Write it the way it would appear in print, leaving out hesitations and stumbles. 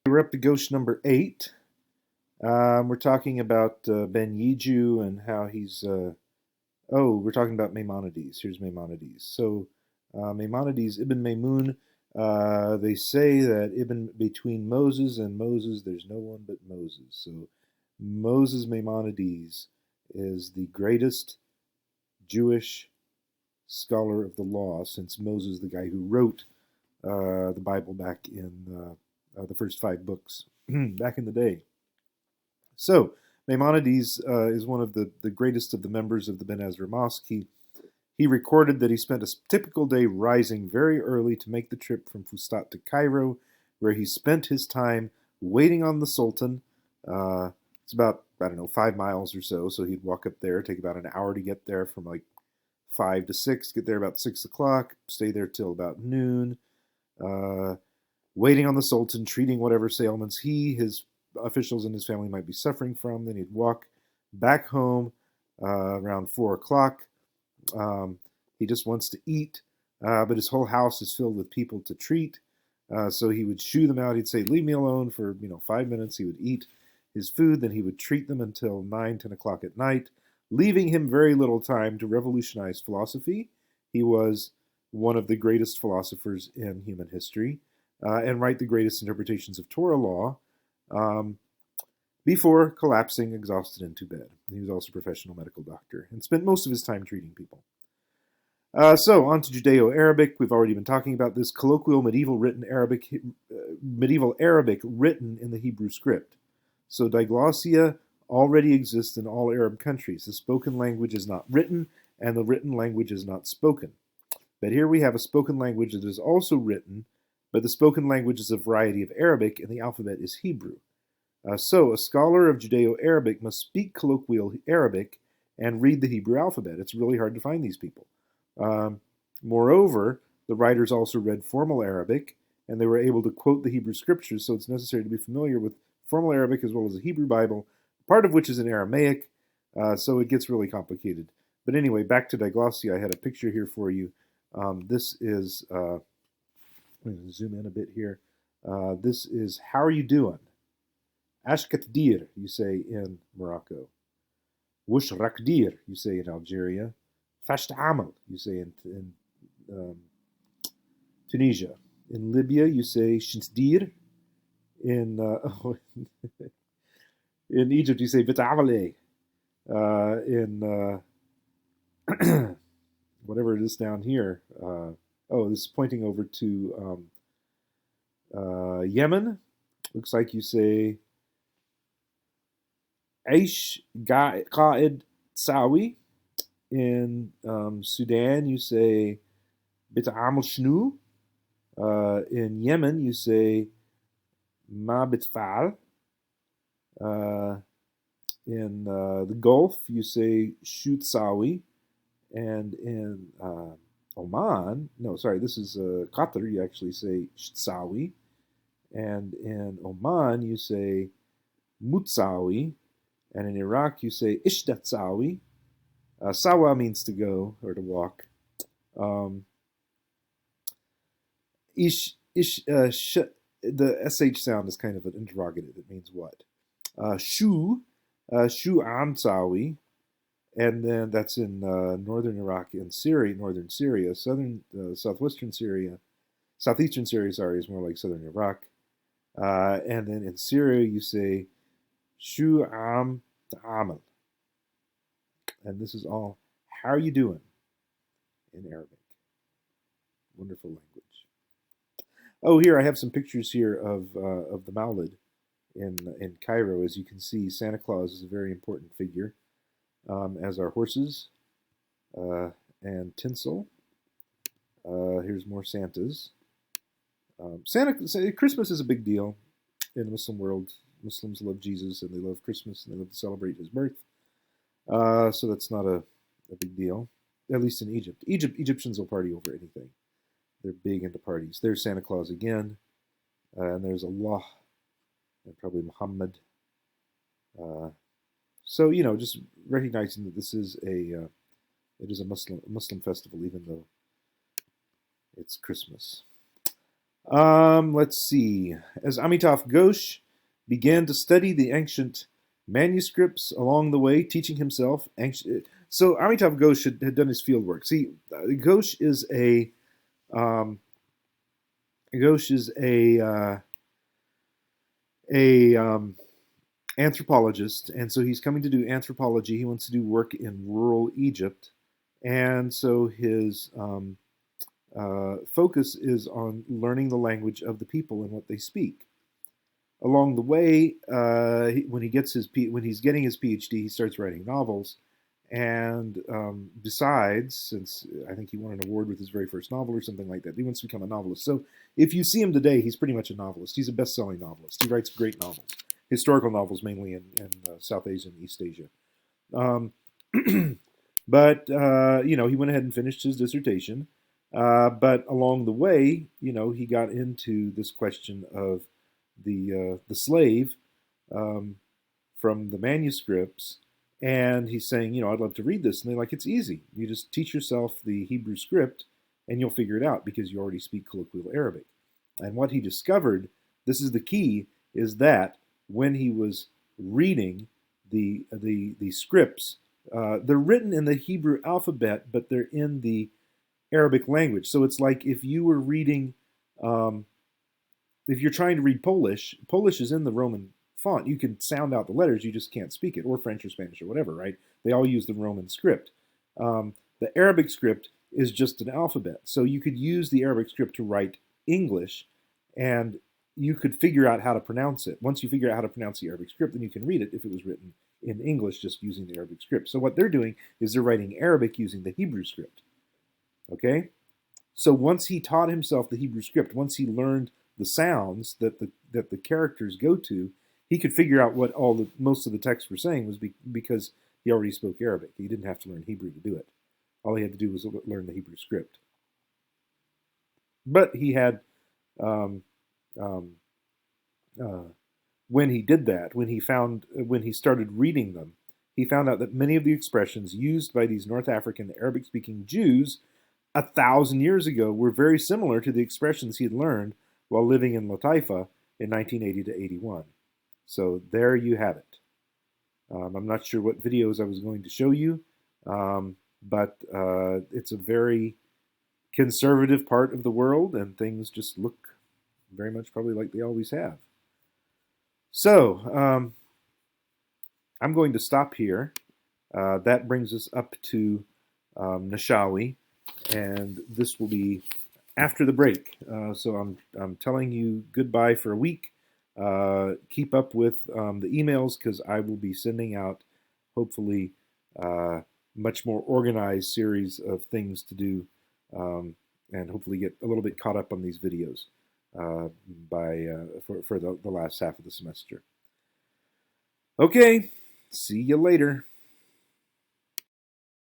We're up to Ghosh number 8. We're talking about Ben Yiju and how he's. We're talking about Maimonides. Here's Maimonides. So, Maimonides, Ibn Maymun, they say that between Moses and Moses, there's no one but Moses. So, Moses Maimonides is the greatest Jewish scholar of the law since Moses, the guy who wrote the Bible back in the first 5 books back in the day. So, Maimonides is one of the greatest of the members of the Ben Ezra Mosque. He recorded that he spent a typical day rising very early to make the trip from Fustat to Cairo, where he spent his time waiting on the Sultan. It's about, I don't know, 5 miles or so. So he'd walk up there, take about an hour to get there from like 5 to 6, get there about 6 o'clock, stay there till about noon, waiting on the Sultan, treating whatever ailments his officials and his family might be suffering from. Then he'd walk back home around 4 o'clock. He just wants to eat, but his whole house is filled with people to treat. So he would shoo them out. He'd say, leave me alone for 5 minutes. He would eat his food. Then he would treat them until 9, 10 o'clock at night, leaving him very little time to revolutionize philosophy. He was one of the greatest philosophers in human history and write the greatest interpretations of Torah law before collapsing exhausted into bed. He was also a professional medical doctor and spent most of his time treating people. So on to Judeo-Arabic. We've already been talking about this colloquial medieval Arabic written in the Hebrew script. So diglossia already exists in all Arab countries. The spoken language is not written, and the written language is not spoken. But here we have a spoken language that is also written, but the spoken language is a variety of Arabic, and the alphabet is Hebrew. So a scholar of Judeo-Arabic must speak colloquial Arabic and read the Hebrew alphabet. It's really hard to find these people. Moreover, the writers also read formal Arabic, and they were able to quote the Hebrew scriptures, so it's necessary to be familiar with formal Arabic as well as the Hebrew Bible, part of which is in Aramaic, so it gets really complicated. But anyway, back to diglossia. I had a picture here for you. This is, I'm going to zoom in a bit here. This is, how are you doing? Ashkat dir, you say in Morocco. Wush rakdir, you say in Algeria. Fasht amal, you say in Tunisia. In Libya, you say shinsdir. In in Egypt, you say bit'amale. In whatever it is down here. This is pointing over to Yemen. Looks like you say Aish Qa'id Sawi. In Sudan, you say Bit'amal Shnu. In Yemen, you say Ma Bitfa'al. In the Gulf, you say Shut Sawi. And in this is Qatar, you actually say Sawi. And in Oman, you say Mutsawi. And in Iraq, you say Ishdatsawi. Sawa means to go or to walk. The sh sound is kind of an interrogative. It means what? Shu amsawi, and then that's in northern Iraq and Syria, northern Syria, southeastern Syria, is more like southern Iraq, and then in Syria you say Shu am ta'amal, and this is all, how are you doing, in Arabic. Wonderful language. Oh, here I have some pictures here of the Maulid in Cairo. As you can see, Santa Claus is a very important figure, as are horses and tinsel. Here's more Santas. Christmas is a big deal in the Muslim world. Muslims love Jesus and they love Christmas and they love to celebrate his birth. So that's not a big deal, at least in Egypt. Egyptians will party over anything. They're big into parties. There's Santa Claus again, and there's Allah, and probably Muhammad. So just recognizing that this is it is a Muslim festival, even though it's Christmas. Let's see. As Amitav Ghosh began to study the ancient manuscripts along the way, teaching himself ancient. So Amitav Ghosh had done his field work. See, Ghosh is a um, Ghosh is a anthropologist, and so he's coming to do anthropology. He wants to do work in rural Egypt, and so his focus is on learning the language of the people and what they speak. Along the way, when he's getting his PhD, he starts writing novels, and decides, since I think he won an award with his very first novel or something like that, he wants to become a novelist. So if you see him today, he's pretty much a novelist. He's a best-selling novelist. He writes great novels, historical novels mainly in South Asia and East Asia. Um, but he went ahead and finished his dissertation. But along the way, he got into this question of the slave um, from the manuscripts, and he's saying, I'd love to read this, and they're like, it's easy. You just teach yourself the Hebrew script, and you'll figure it out because you already speak colloquial Arabic. And what he discovered, this is the key, is that when he was reading the scripts, they're written in the Hebrew alphabet, but they're in the Arabic language. So it's like if you were reading, um, if you're trying to read Polish, Polish is in the Roman font. You can sound out the letters, you just can't speak it, or French or Spanish or whatever, right? They all use the Roman script. The Arabic script is just an alphabet. So you could use the Arabic script to write English, and you could figure out how to pronounce it. Once you figure out how to pronounce the Arabic script, then you can read it if it was written in English just using the Arabic script. So what they're doing is they're writing Arabic using the Hebrew script. Okay? So once he taught himself the Hebrew script, once he learned the sounds that the characters go to, he could figure out what most of the texts were saying was because he already spoke Arabic. He didn't have to learn Hebrew to do it. All he had to do was learn the Hebrew script. But he had, um, um, uh, when he did that, when he started reading them, he found out that many of the expressions used by these North African Arabic-speaking Jews 1,000 years ago were very similar to the expressions he had learned while living in Lataifa in 1980 to 81. So there you have it. I'm not sure what videos I was going to show you, but it's a very conservative part of the world, and things just look very much probably like they always have. So I'm going to stop here. That brings us up to Nishawi, and this will be after the break. So I'm telling you goodbye for a week. Keep up with the emails because I will be sending out hopefully much more organized series of things to do, and hopefully get a little bit caught up on these videos for the last half of the semester. Okay, see you later.